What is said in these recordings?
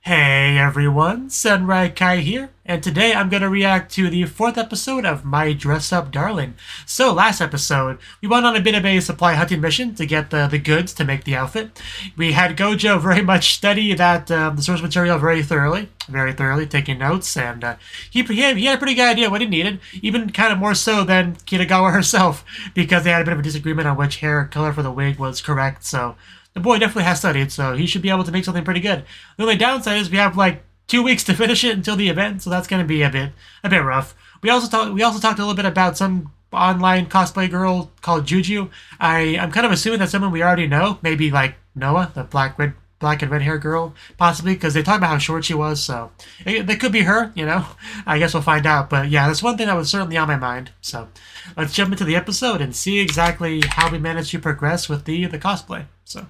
Hey everyone, Samurai Kai here, and today I'm gonna react to the fourth episode of My Dress Up Darling. So last episode, we went on a bit of a supply hunting mission to get the goods to make the outfit. We had Gojo very much study the source material very thoroughly, taking notes, and he had a pretty good idea what he needed, even kind of more so than Kitagawa herself, because they had a bit of a disagreement on which hair color for the wig was correct, so the boy definitely has studied, so he should be able to make something pretty good. The only downside is we have like 2 weeks to finish it until the event, so that's going to be a bit rough. We also talked a little bit about some online cosplay girl called Juju. I'm kind of assuming that's someone we already know, maybe like Noah, the black and red hair girl, possibly, because they talk about how short she was, so that could be her. I guess we'll find out. But yeah, that's one thing that was certainly on my mind. So let's jump into the episode and see exactly how we managed to progress with the cosplay. So.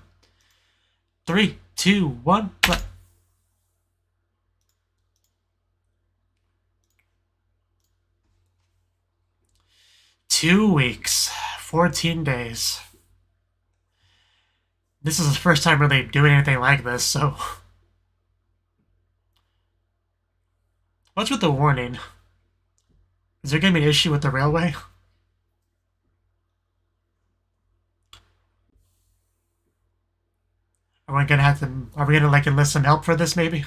Three, two, one, play. 2 weeks, 14 days. This is the first time really doing anything like this, so. What's with the warning? Is there gonna be an issue with the railway? Are we gonna like enlist some help for this maybe?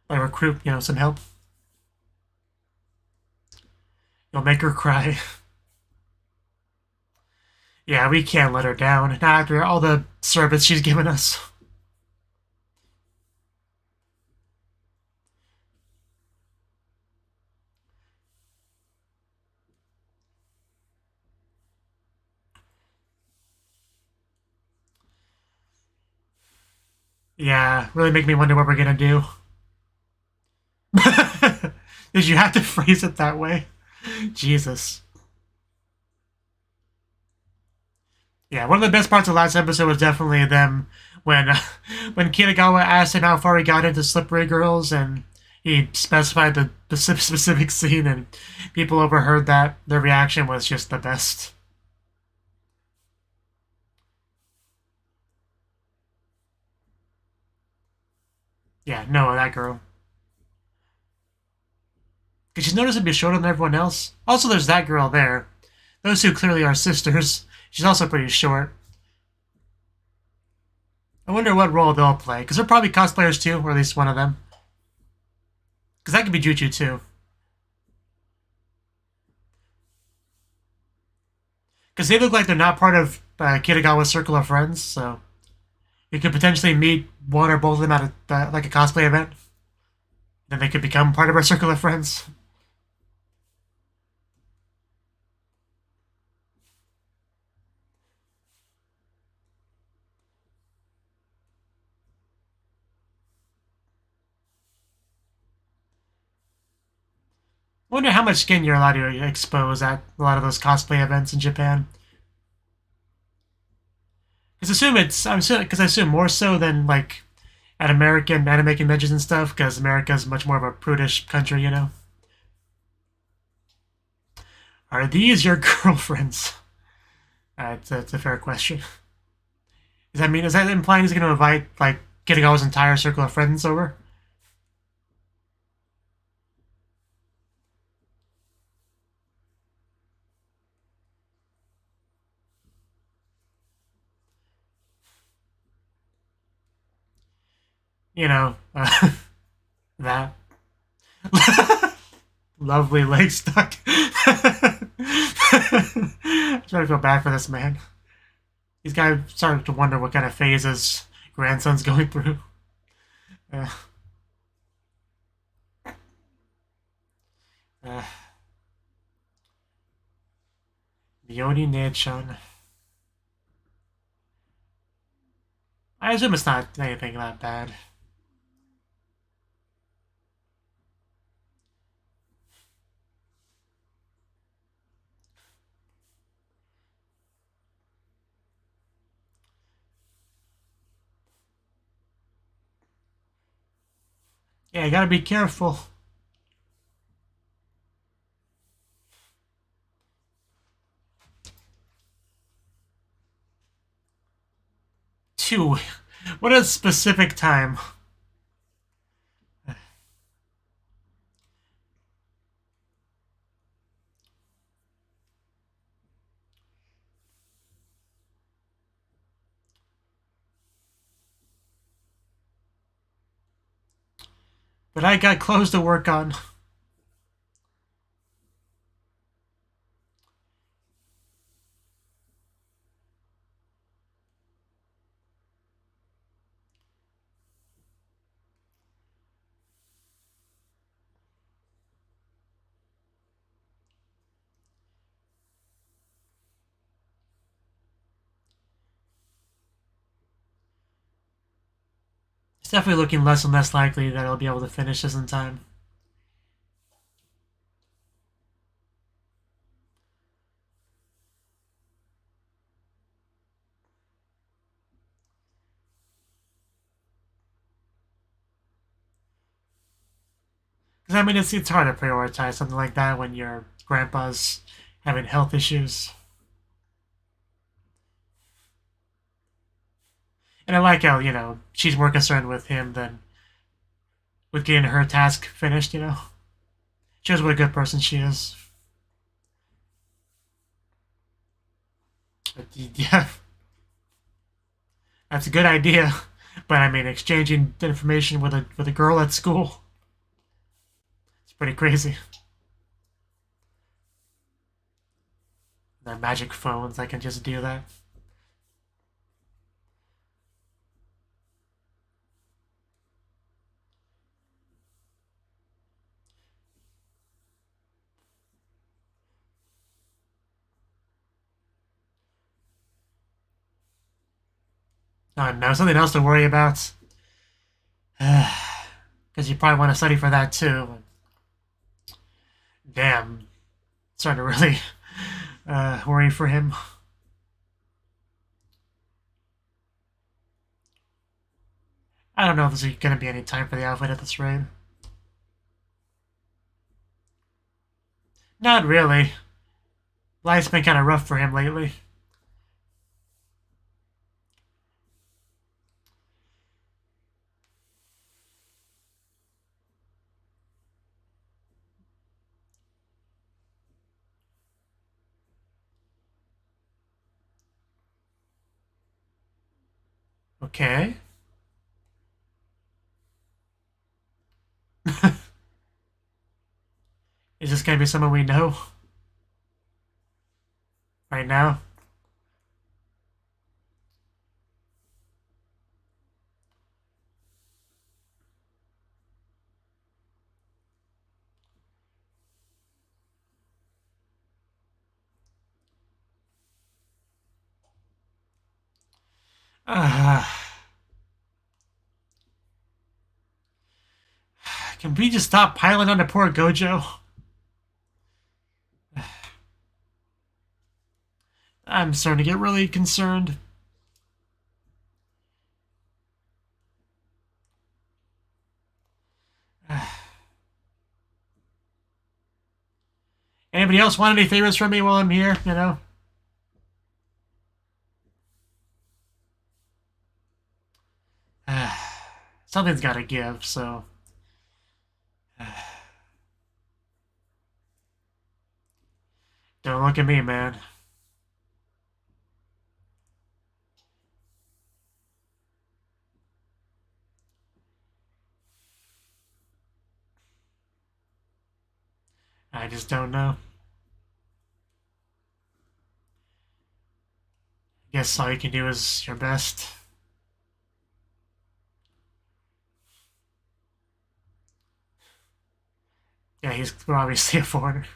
Like recruit, some help? You'll make her cry. Yeah, we can't let her down, not after all the service she's given us. Yeah, really make me wonder what we're gonna do. Did you have to phrase it that way? Jesus. Yeah, one of the best parts of last episode was definitely them when when Kitagawa asked him how far he got into Slippery Girls, and he specified the specific scene, and people overheard that. Their reaction was just the best. Yeah, no, that girl. Because she's noticeably shorter than everyone else. Also, there's that girl there. Those two clearly are sisters. She's also pretty short. I wonder what role they'll play. Because they're probably cosplayers too, or at least one of them. Because that could be Juju too. Because they look like they're not part of Kitagawa's circle of friends, so you could potentially meet one or both of them at like a cosplay event. Then they could become part of our circle of friends. I wonder how much skin you're allowed to expose at a lot of those cosplay events in Japan. Because I assume more so than like at American anime conventions and stuff. Because America's much more of a prudish country. Are these your girlfriends? It's a fair question. Is that implying he's going to invite like getting all his entire circle of friends over? You know, that lovely leg stuck. I'm trying to feel bad for this man. He's got to start to wonder what kind of phase his grandson's going through. Uh, uh, Yoni Nechan. I assume it's not anything that bad. Yeah, you gotta be careful. Two What a specific time. But I got clothes to work on. It's definitely looking less and less likely that I'll be able to finish this in time. Because I mean, it's hard to prioritize something like that when your grandpa's having health issues. And I like how, she's more concerned with him than with getting her task finished. Shows what a good person she is. But yeah, that's a good idea. But I mean, exchanging information with a girl at school, it's pretty crazy. Their magic phones, I can just do that. Oh no, something else to worry about. Because you probably want to study for that too. Damn, starting to really worry for him. I don't know if there's going to be any time for the outfit at this rate. Not really. Life's been kind of rough for him lately. Okay. Is this going to be someone we know right now? Uh, can we just stop piling on the poor Gojo? I'm starting to get really concerned. Anybody else want any favors from me while I'm here? Something's got to give, so. Don't look at me, man. I just don't know. Guess all you can do is your best. Yeah, he's obviously a foreigner.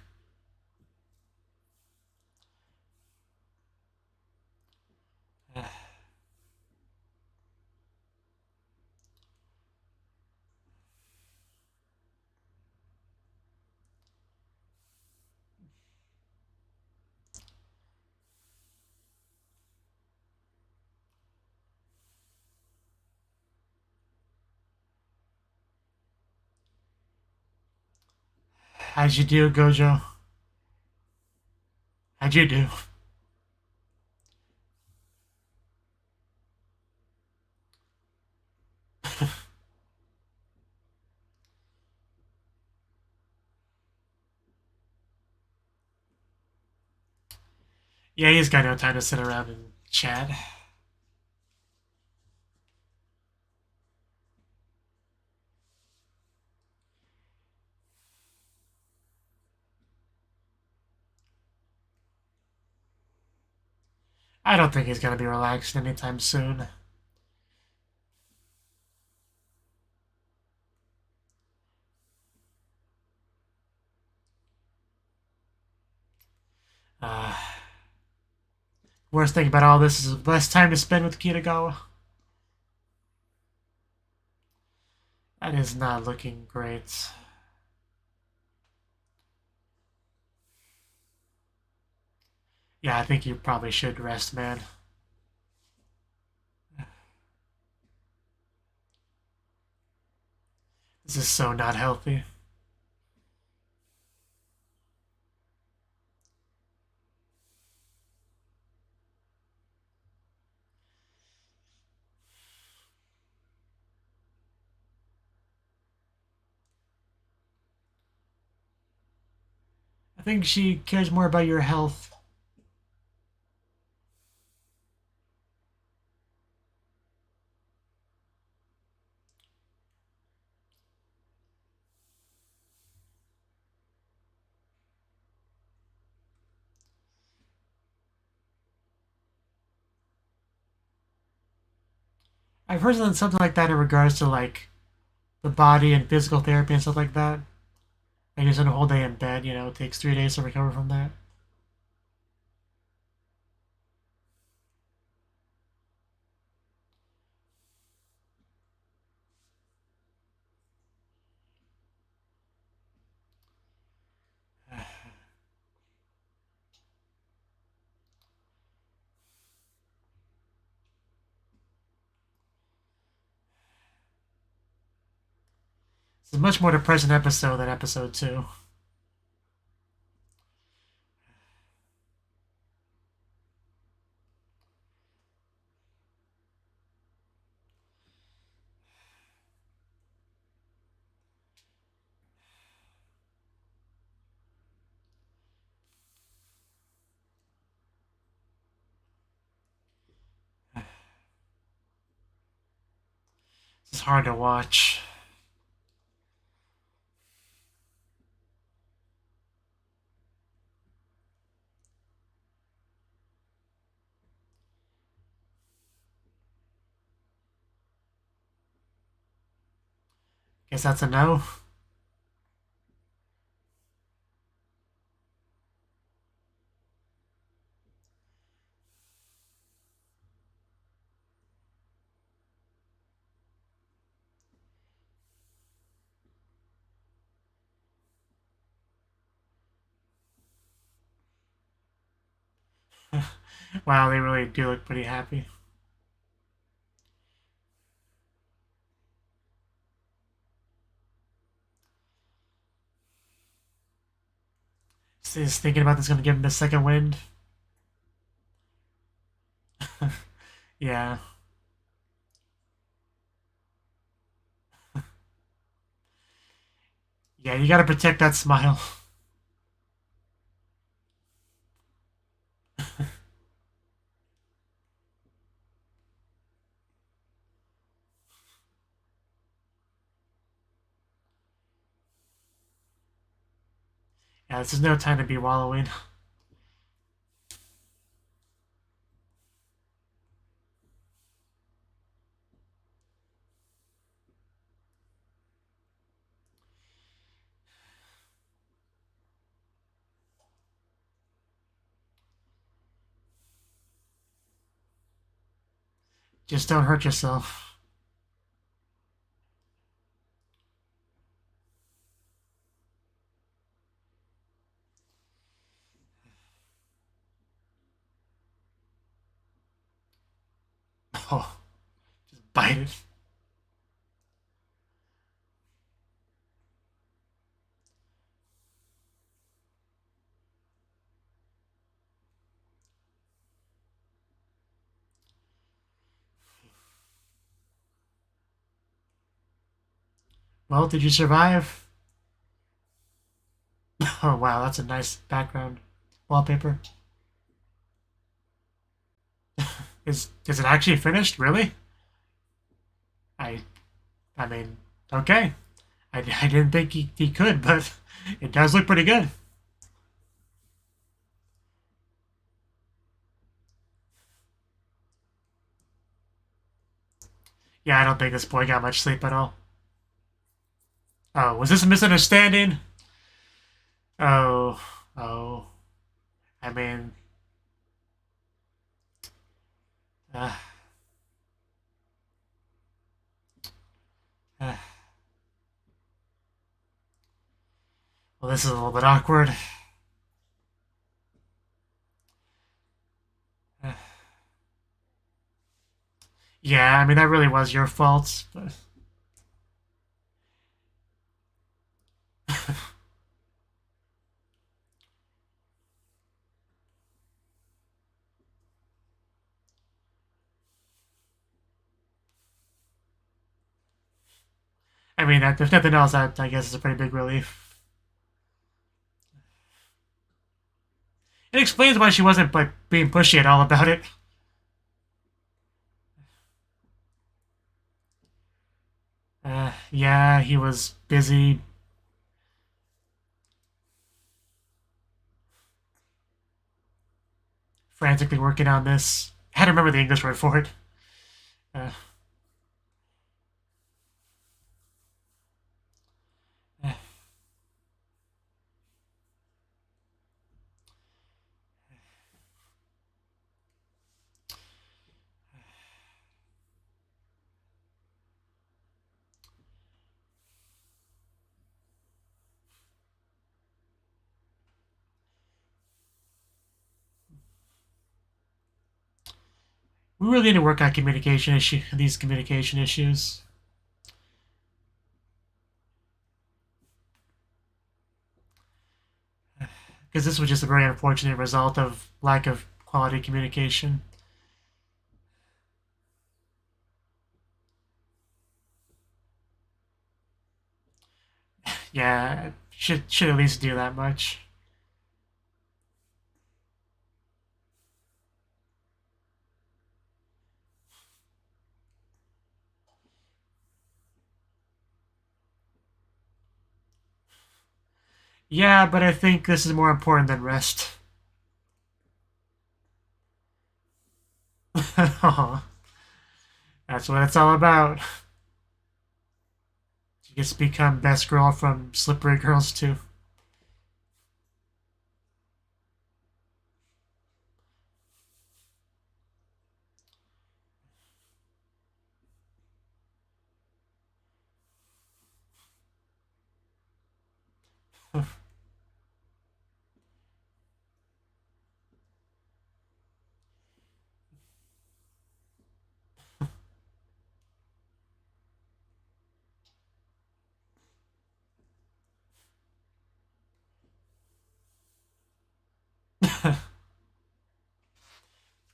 How'd you do, Gojo? How'd you do? Yeah, he's got no time to sit around and chat. I don't think he's gonna be relaxed anytime soon. Uh, Worst thing about all this is less time to spend with Kitagawa. That is not looking great. Yeah, I think you probably should rest, man. This is so not healthy. I think she cares more about your health. I've heard something like that in regards to like the body and physical therapy and stuff like that. Like you spend a whole day in bed, it takes 3 days to recover from that. It's a much more depressing episode than episode 2. It's hard to watch. Guess that's a no. Wow, they really do look pretty happy. Is thinking about this going to give him a second wind? Yeah. Yeah, you gotta protect that smile. Yeah, this is no time to be wallowing. Just don't hurt yourself. Oh, just bite it. Well, did you survive? Oh, wow, that's a nice background wallpaper. Is it actually finished? Really? I I mean, okay. I didn't think he could, but it does look pretty good. Yeah, I don't think this boy got much sleep at all. Oh, was this a misunderstanding? Oh, oh. I mean, uh, uh, well, this is a little bit awkward. Uh, yeah, I mean, that really was your fault, but. I mean, if nothing else, that I guess is a pretty big relief. It explains why she wasn't like being pushy at all about it. Yeah, he was busy frantically working on this. I had to remember the English word for it. Uh, uh, we really need to work on these communication issues. Because this was just a very unfortunate result of lack of quality communication. Yeah, should at least do that much. Yeah, but I think this is more important than rest. That's what it's all about. You just become best girl from Slippery Girls too.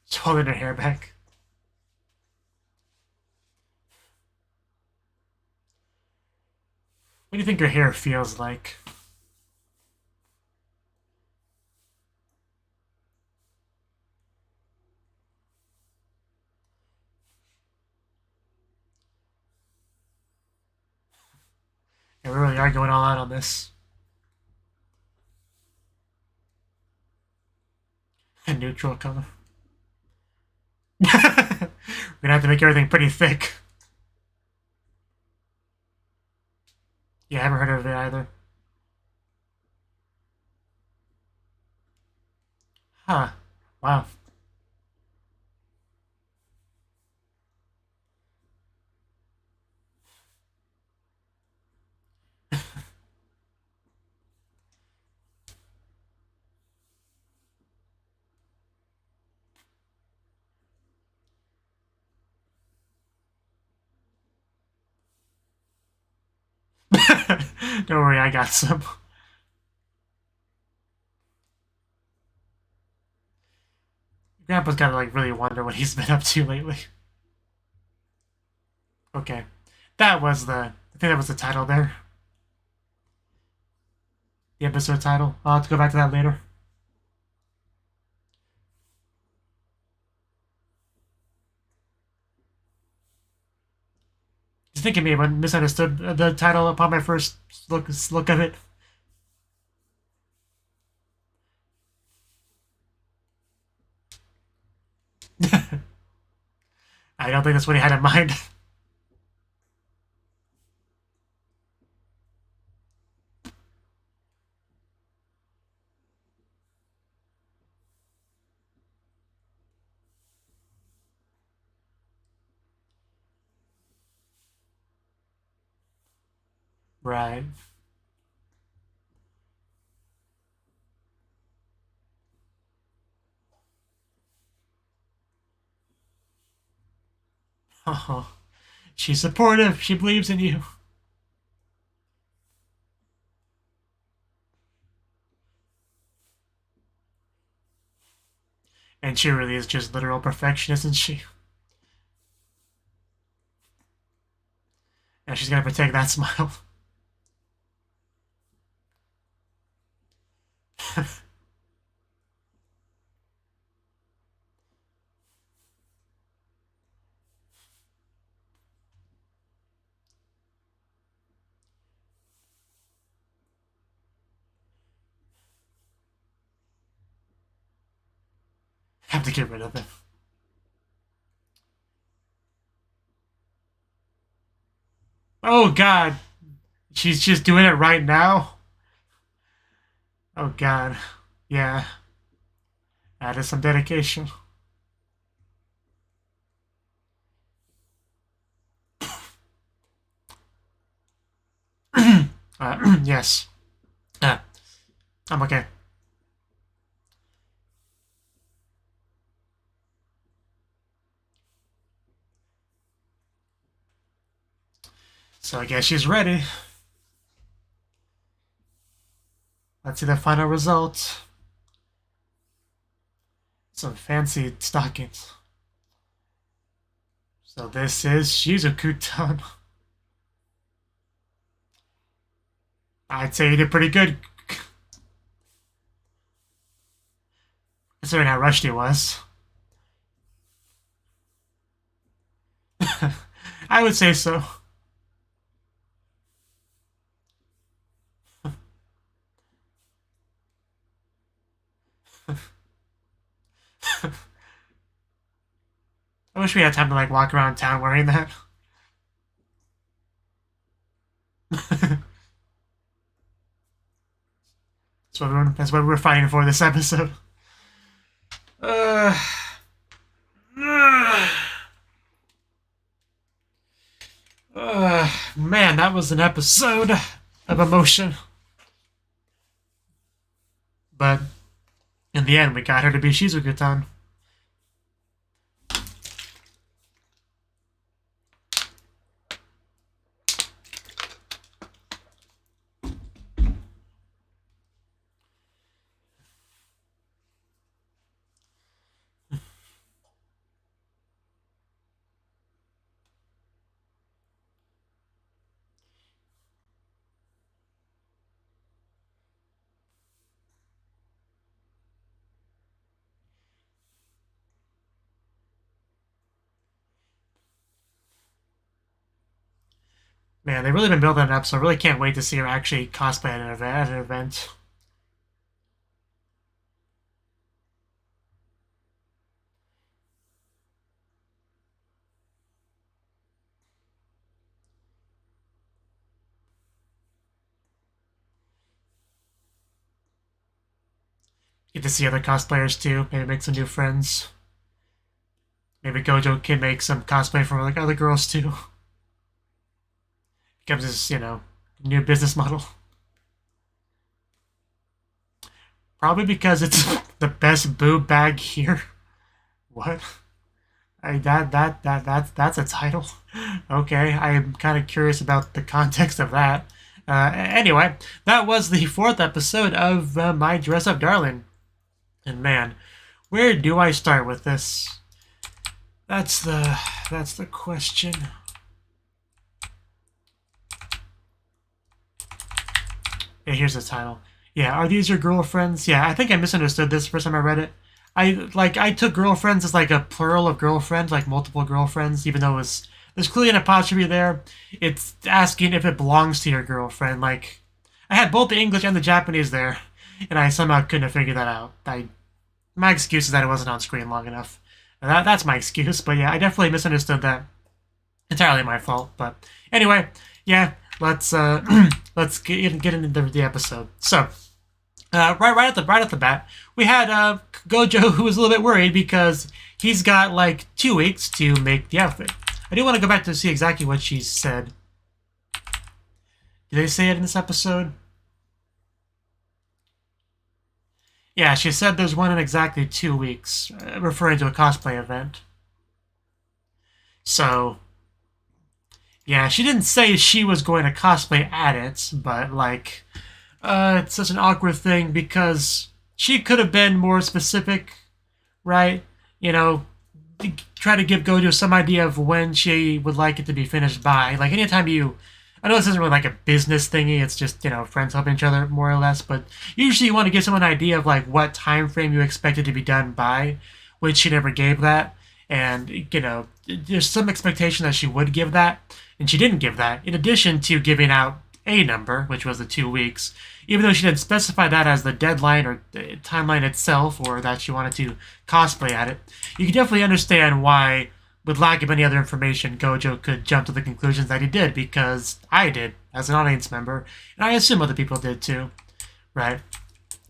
Just holding her hair back. What do you think her hair feels like? Yeah, we really are going all out on this. A neutral color. We're gonna have to make everything pretty thick. Yeah, I haven't heard of it either. Huh. Wow. Don't worry, I got some. Grandpa's gotta like really wonder what he's been up to lately. Okay. I think that was the title there. The episode title. I'll have to go back to that later. I think I may have misunderstood the title upon my first look of it. I don't think that's what he had in mind. Right. Oh, she's supportive. She believes in you. And she really is just literal perfection, isn't she? And she's gonna protect that smile. Have to get rid of it. Oh god. She's just doing it right now. Oh god. Yeah. That is some dedication. Yes. I'm okay. So I guess she's ready. Let's see the final result. Some fancy stockings. So this is Shizuku-tan. I'd say you did pretty good, considering how rushed he was. I would say so. I wish we had time to like walk around town wearing that. That's what we're fighting for this episode. Man, that was an episode of emotion. But in the end, we got her to be Shizuku-tan. Man, they've really been building it up, so I really can't wait to see her actually cosplay at an event. Get to see other cosplayers too, maybe make some new friends. Maybe Gojo can make some cosplay for like other girls too. Becomes this, new business model. Probably because it's the best boob bag here. What? That's a title. Okay, I'm kind of curious about the context of that. Anyway, that was the 4th episode of My Dress Up Darling. And man, where do I start with this? That's the question. Yeah, here's the title. Yeah, are these your girlfriends? Yeah, I think I misunderstood this the first time I read it. I took girlfriends as like a plural of girlfriend, like multiple girlfriends, even though there's clearly an apostrophe there. It's asking if it belongs to your girlfriend. Like, I had both the English and the Japanese there, and I somehow couldn't have figured that out. My excuse is that it wasn't on screen long enough. That's my excuse, but yeah, I definitely misunderstood that. Entirely my fault, but anyway, yeah, let's let's get into the episode. So, right at the bat, we had Gojo, who was a little bit worried because he's got like 2 weeks to make the outfit. I do want to go back to see exactly what she said. Did they say it in this episode? Yeah, she said there's one in exactly 2 weeks, referring to a cosplay event. So, yeah, she didn't say she was going to cosplay at it, but, like, it's such an awkward thing because she could have been more specific, right? You know, try to give Gojo some idea of when she would like it to be finished by. Like, anytime I know this isn't really like a business thingy, it's just, friends helping each other more or less, but usually you want to give someone an idea of, like, what time frame you expect it to be done by, which she never gave that, and, there's some expectation that she would give that, and she didn't give that, in addition to giving out a number, which was the 2 weeks, even though she didn't specify that as the deadline or the timeline itself, or that she wanted to cosplay at it. You can definitely understand why, with lack of any other information, Gojo could jump to the conclusions that he did, because I did, as an audience member, and I assume other people did too, right?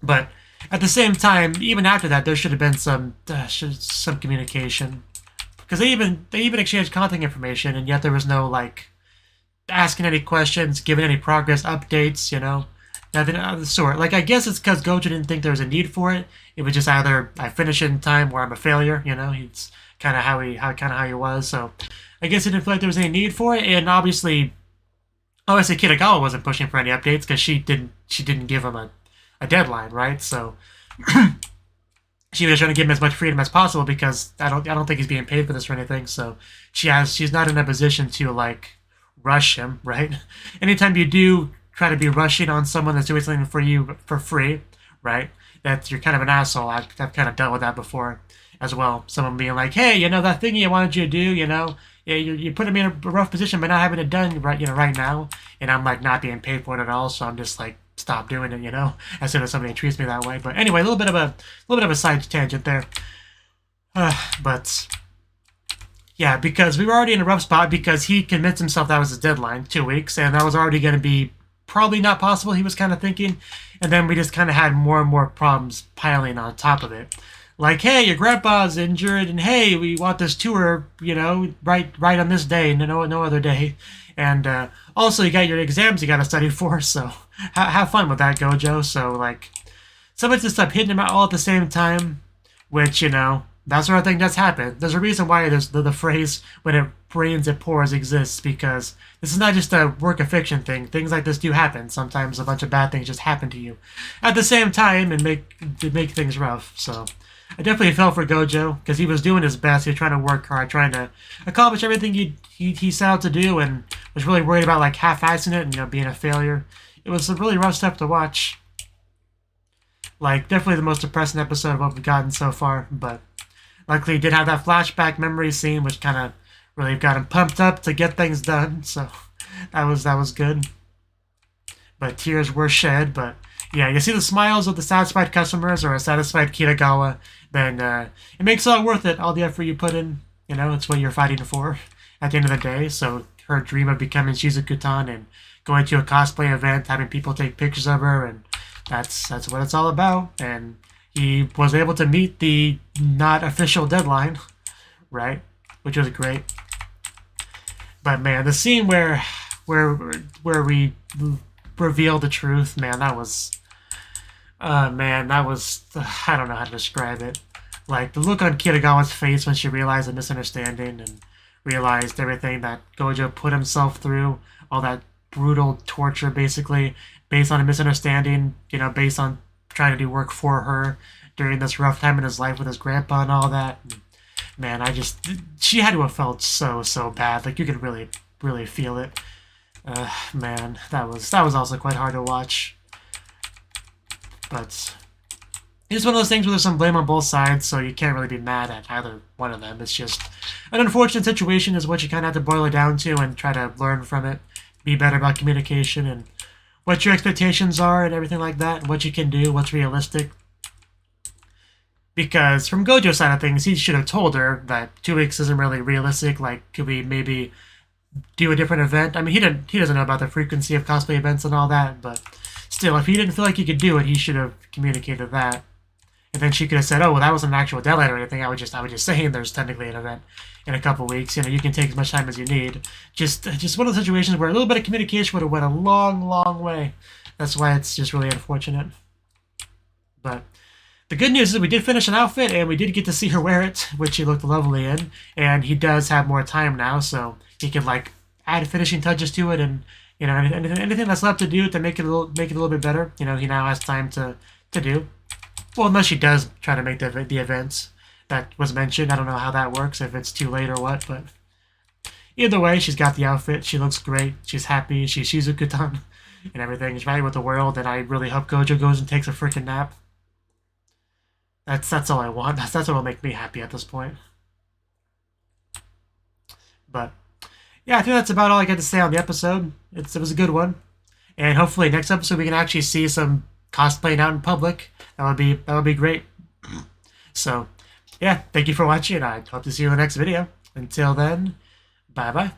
But at the same time, even after that, there should have been some communication, because they even exchanged contact information, and yet there was no, like, asking any questions, giving any progress updates, nothing of the sort. Like, I guess it's because Gojo didn't think there was a need for it. It was just either I finish it in time or I'm a failure, He's kind of how he was. So I guess he didn't feel like there was any need for it, and obviously Kitagawa wasn't pushing for any updates because she didn't give him a deadline, right? So she was trying to give him as much freedom as possible because I don't think he's being paid for this or anything. So she's not in a position to, like, rush him, right? Anytime you do try to be rushing on someone that's doing something for you for free, right? That you're kind of an asshole. I've kind of dealt with that before as well. Someone being like, hey, that thingy I wanted you to do, yeah, you're putting me in a rough position by not having it done right now, and I'm, like, not being paid for it at all, so I'm just like, stop doing it, as soon as somebody treats me that way. But anyway, a little bit of a side tangent there. But yeah, because we were already in a rough spot because he convinced himself that was his deadline, 2 weeks, and that was already going to be probably not possible, he was kind of thinking, and then we just kind of had more and more problems piling on top of it. Like, hey, your grandpa's injured, and hey, we want this tour, right on this day, no other day. And also, you got your exams you got to study for, so have fun with that, Gojo. So, like, some of this stuff hitting him out all at the same time, which, that sort of thing does happen. There's a reason why there's the phrase, when it rains, it pours, exists, because this is not just a work of fiction thing. Things like this do happen. Sometimes a bunch of bad things just happen to you at the same time and make things rough, so I definitely felt for Gojo, because he was doing his best. He was trying to work hard, trying to accomplish everything he set out to do, and was really worried about, like, half-assing it and, being a failure. It was a really rough stuff to watch. Like, definitely the most depressing episode of what we've gotten so far, but luckily he did have that flashback memory scene, which kind of really got him pumped up to get things done, so that was good. But tears were shed, but yeah, you see the smiles of the satisfied customers or a satisfied Kitagawa, then it makes it all worth it, all the effort you put in. It's what you're fighting for at the end of the day. So her dream of becoming Shizuku-tan and going to a cosplay event, having people take pictures of her, and that's what it's all about. And he was able to meet the not official deadline, right? Which was great. But man, the scene where we reveal the truth, man, that was I don't know how to describe it. Like, the look on Kitagawa's face when she realized the misunderstanding and realized everything that Gojo put himself through, all that brutal torture, basically, based on a misunderstanding, based on trying to do work for her during this rough time in his life with his grandpa and all that. And, man, she had to have felt so bad. Like, you could really, really feel it. Man, that was also quite hard to watch. But it's one of those things where there's some blame on both sides, so you can't really be mad at either one of them. It's just an unfortunate situation is what you kind of have to boil it down to and try to learn from it, be better about communication and what your expectations are and everything like that, and what you can do, what's realistic. Because from Gojo's side of things, he should have told her that 2 weeks isn't really realistic. Like, could we maybe do a different event? I mean, he doesn't know about the frequency of cosplay events and all that, but still, if he didn't feel like he could do it, he should have communicated that. And then she could have said, "Oh, well, that wasn't an actual deadline or anything. I would just say there's technically an event in a couple weeks. You know, you can take as much time as you need." Just one of the situations where a little bit of communication would have went a long, long way. That's why it's just really unfortunate. But the good news is we did finish an outfit, and we did get to see her wear it, which she looked lovely in. And he does have more time now, so he can like add finishing touches to it, and you know anything that's left to do to make it a little bit better. You know, he now has time to do. Well, unless she does try to make the events that was mentioned. I don't know how that works, if it's too late or what, but either way, she's got the outfit. She looks great. She's happy. She's Shizuku-tan and everything. She's ready with the world, and I really hope Gojo goes and takes a freaking nap. That's all I want. That's what will make me happy at this point. But yeah, I think that's about all I got to say on the episode. It was a good one, and hopefully next episode we can actually see some cosplaying out in public. That would be great. So yeah, thank you for watching. I hope to see you in the next video. Until then, bye bye.